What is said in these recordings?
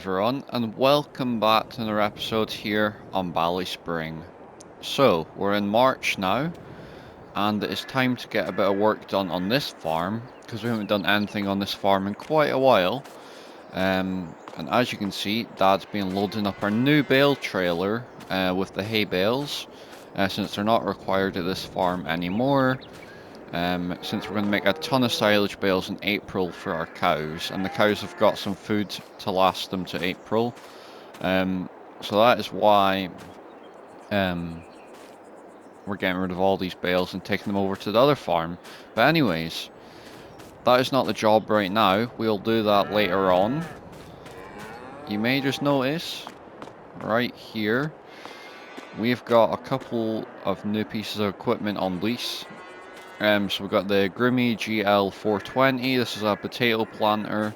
everyone, and welcome back to another episode here on Valley Spring. So, we're in March now, and it's time to get a bit of work done on this farm, because we haven't done anything on this farm in quite a while. And as you can see, Dad's been loading up our new bale trailer with the hay bales, since they're not required at this farm anymore. Since we're going to make a ton of silage bales in April for our cows, and the cows have got some food to last them to April. So that is why we're getting rid of all these bales and taking them over to the other farm. But anyways, that is not the job right now. We'll do that later on. You may just notice right here we've got a couple of new pieces of equipment on lease. So we've got the Grimmy GL420. This is a potato planter,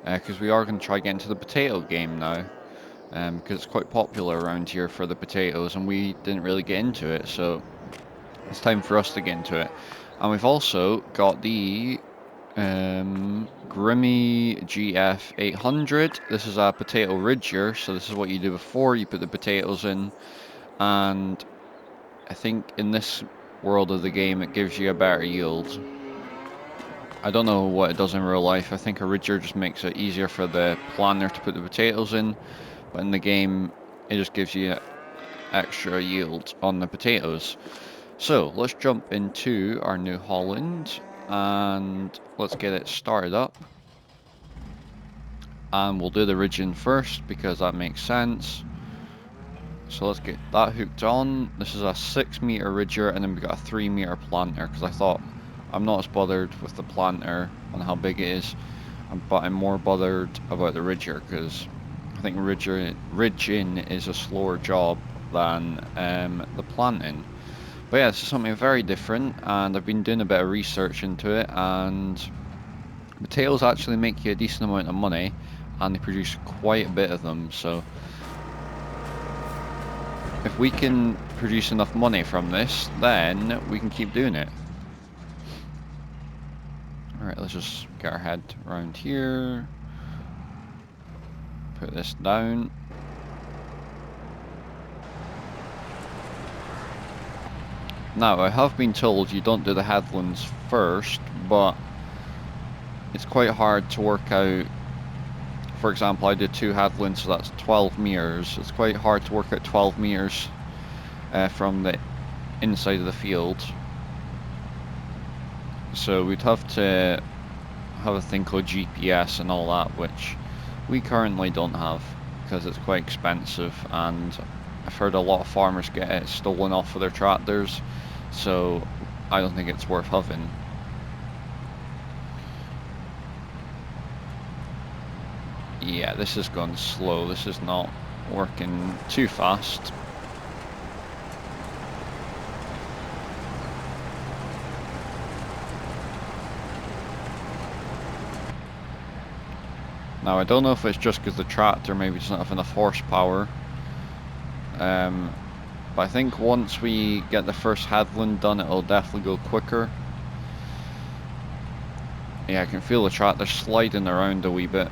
because we are going to try getting into the potato game now, because it's quite popular around here for the potatoes, and we didn't really get into it, so it's time for us to get into it. And we've also got the Grimmy GF800. This is a potato ridger, so this is what you do before you put the potatoes in, and I think in this world of the game it gives you a better yield. I don't know what it does in real life. I think a ridger just makes it easier for the planter to put the potatoes in, but in the game it just gives you extra yield on the potatoes. So let's jump into our New Holland and let's get it started up, and we'll do the ridging first because that makes sense. So let's get that hooked on. This is a 6-meter ridger, and then we got a 3-meter planter, because I thought I'm not as bothered with the planter and how big it is, but I'm more bothered about the ridger, because I think ridging is a slower job than the planting. But yeah, this is something very different, and I've been doing a bit of research into it, and potatoes actually make you a decent amount of money, and they produce quite a bit of them, so if we can produce enough money from this, then we can keep doing it. Alright, let's just get our head around here. Put this down. Now, I have been told you don't do the headlands first, but it's quite hard to work out. For example, I did 2 headlands, so that's 12 meters. It's quite hard to work out 12 meters from the inside of the field. So we'd have to have a thing called GPS and all that, which we currently don't have because it's quite expensive, and I've heard a lot of farmers get it stolen off of their tractors, so I don't think it's worth having. Yeah, this is going slow. This is not working too fast. Now, I don't know if it's just because the tractor maybe doesn't have enough horsepower, but I think once we get the first headland done, it'll definitely go quicker. Yeah, I can feel the tractor sliding around a wee bit.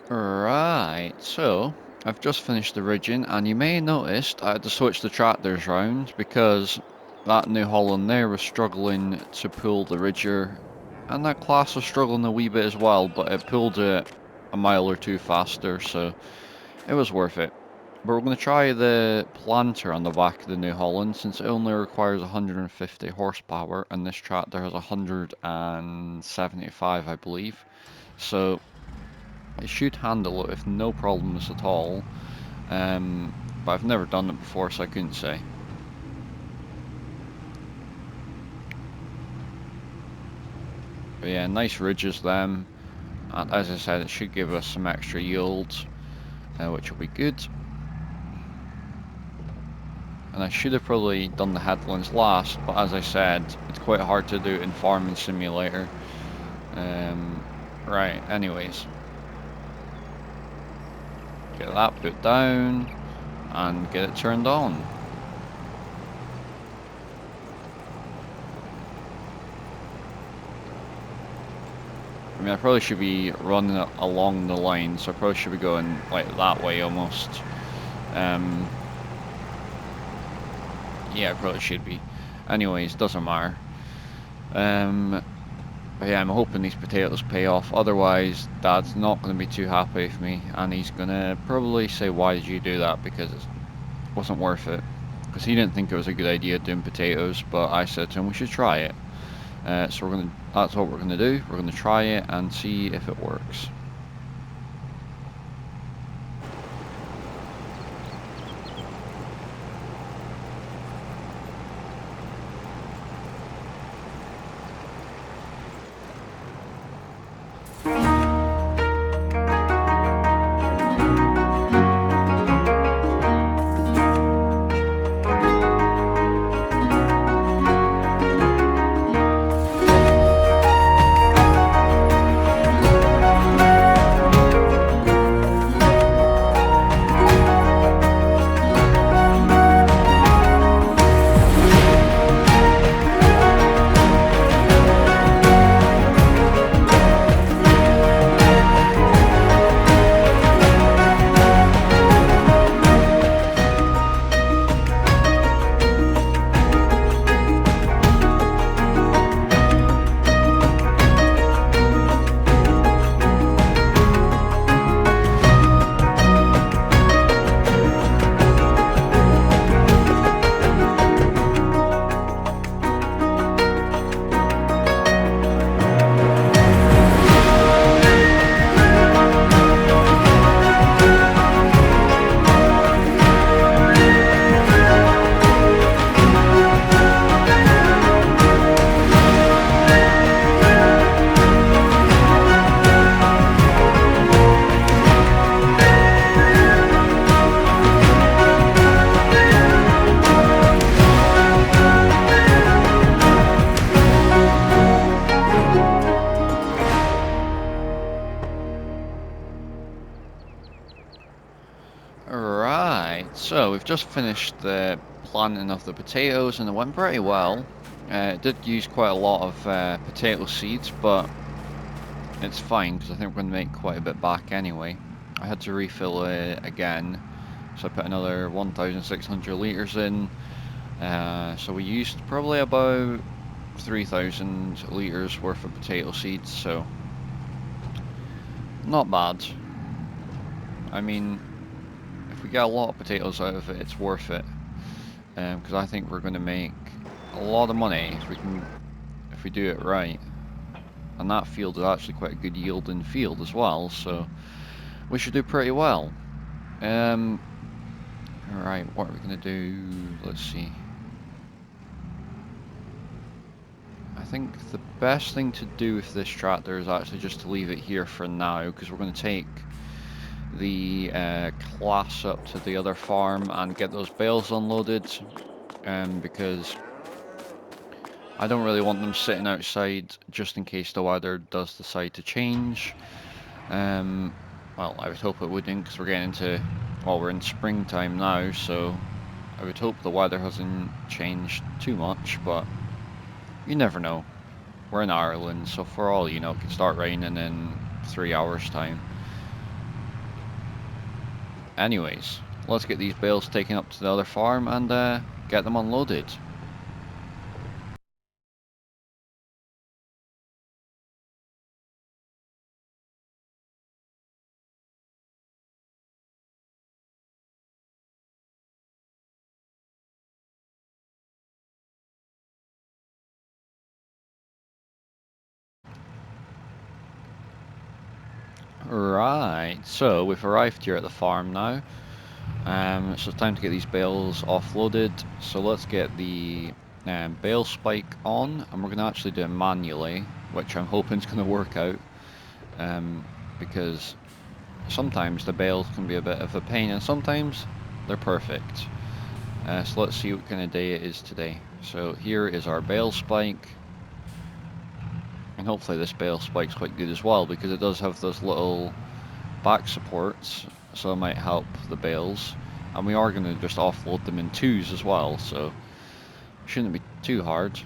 Right, so I've just finished the ridging, and you may have noticed I had to switch the tractors round because that New Holland there was struggling to pull the ridger, and that class was struggling a wee bit as well, but it pulled it a mile or two faster, so it was worth it. But we're going to try the planter on the back of the New Holland since it only requires 150 horsepower, and this tractor has 175, I believe. So it should handle it with no problems at all, but I've never done it before, so I couldn't say. But yeah, nice ridges them, and as I said, it should give us some extra yield, which will be good. And I should have probably done the headlands last, but as I said, it's quite hard to do it in Farming Simulator. Right, anyways. Get that put down, and get it turned on. I mean, I probably should be running it along the line, so I probably should be going like that way almost. Yeah, I probably should be. Anyways, doesn't matter. But yeah, I'm hoping these potatoes pay off. Otherwise, Dad's not going to be too happy with me, and he's going to probably say, "Why did you do that?" Because it wasn't worth it. Because he didn't think it was a good idea doing potatoes, but I said to him we should try it. So that's what we're gonna do. We're gonna try it and see if it works. Right, so we've just finished the planting of the potatoes and it went pretty well. It did use quite a lot of potato seeds, but it's fine because I think we're going to make quite a bit back anyway. I had to refill it again, so I put another 1,600 litres in. So we used probably about 3,000 litres worth of potato seeds, so not bad. I mean, if we get a lot of potatoes out of it, it's worth it. Because I think we're going to make a lot of money if we do it right. And that field is actually quite a good yielding field as well, so we should do pretty well. Alright, what are we going to do? Let's see. I think the best thing to do with this tractor is actually just to leave it here for now, because we're going to take the class up to the other farm and get those bales unloaded, because I don't really want them sitting outside just in case the weather does decide to change. Well, I would hope it wouldn't, because we're getting into, well, we're in springtime now, so I would hope the weather hasn't changed too much, but you never know. We're in Ireland, so for all you know, it could start raining in 3 hours time. anyways, let's get these bales taken up to the other farm and get them unloaded. Right, so we've arrived here at the farm now. So it's time to get these bales offloaded. So let's get the bale spike on, and we're going to actually do it manually, which I'm hoping is going to work out, because sometimes the bales can be a bit of a pain, and sometimes they're perfect. So let's see what kind of day it is today. So here is our bale spike, and hopefully this bale spike's quite good as well, because it does have those little back supports, so it might help the bales. And we are going to just offload them in twos as well, so it shouldn't be too hard.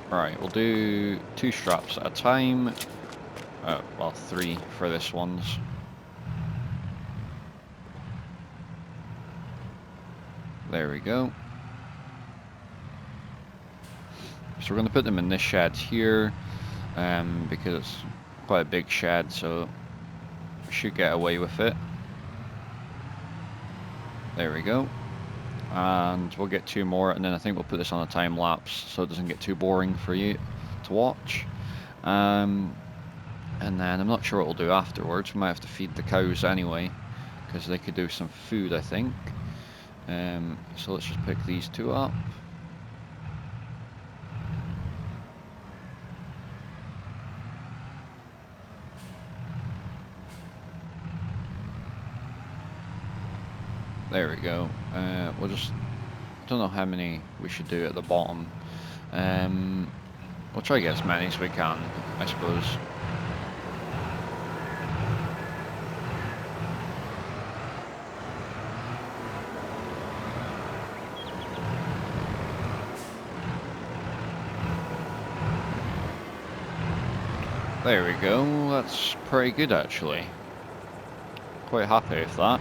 Right, we'll do 2 straps at a time. Well, 3 for this ones. There we go. So we're going to put them in this shed here, because it's quite a big shed, so we should get away with it. There we go. And we'll get 2 more, and then I think we'll put this on a time lapse so it doesn't get too boring for you to watch. And then I'm not sure what we'll do afterwards. We might have to feed the cows anyway, because they could do some food, I think. So let's just pick these 2 up. There we go. We'll just, I don't know how many we should do at the bottom. We'll try to get as many as we can, I suppose. There we go, that's pretty good actually. Quite happy with that.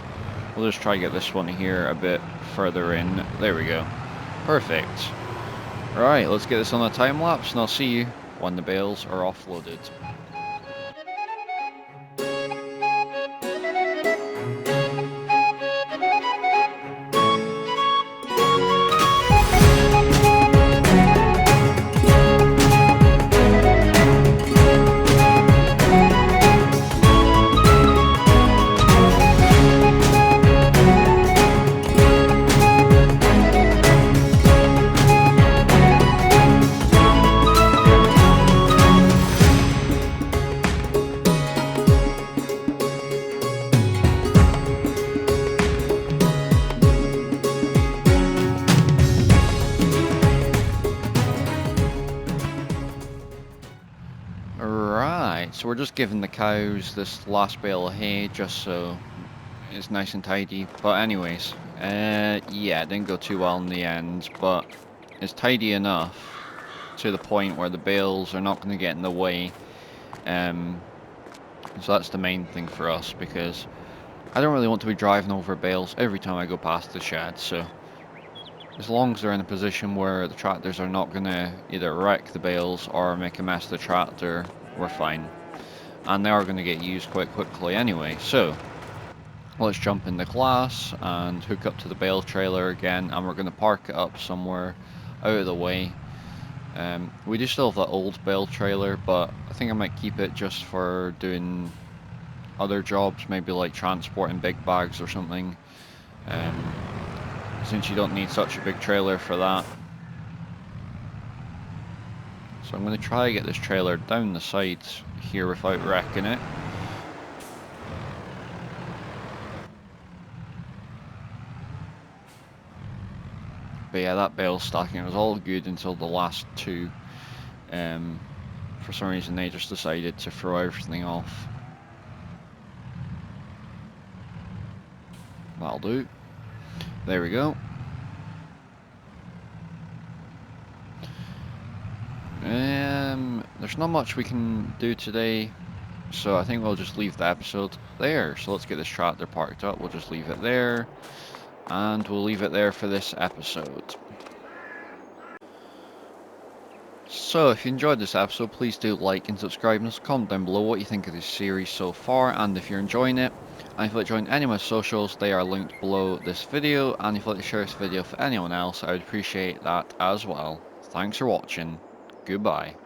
We'll just try to get this one here a bit further in. There we go. Perfect. Right, let's get this on a time lapse and I'll see you when the bales are offloaded. Right, so we're just giving the cows this last bale of hay just so it's nice and tidy. But anyways, yeah, it didn't go too well in the end, but it's tidy enough to the point where the bales are not going to get in the way. So that's the main thing for us, because I don't really want to be driving over bales every time I go past the shed. So as long as they're in a position where the tractors are not going to either wreck the bales or make a mess of the tractor, we're fine. And they are going to get used quite quickly anyway. So let's jump in the class and hook up to the bale trailer again, and we're going to park it up somewhere out of the way. We do still have that old bale trailer, but I think I might keep it just for doing other jobs, maybe like transporting big bags or something, since you don't need such a big trailer for that. So I'm going to try to get this trailer down the side here without wrecking it. But yeah, that bale stacking was all good until the last 2. For some reason they just decided to throw everything off. That'll do. There we go. there's not much we can do today, so I think we'll just leave the episode there. So let's get this tractor parked up. We'll just leave it there, and we'll leave it there for this episode. So if you enjoyed this episode, please do like and subscribe, and comment down below what you think of this series so far, and if you're enjoying it. And if you'd like to join any of my socials, they are linked below this video, and if you'd like to share this video for anyone else, I would appreciate that as well. Thanks for watching. Goodbye.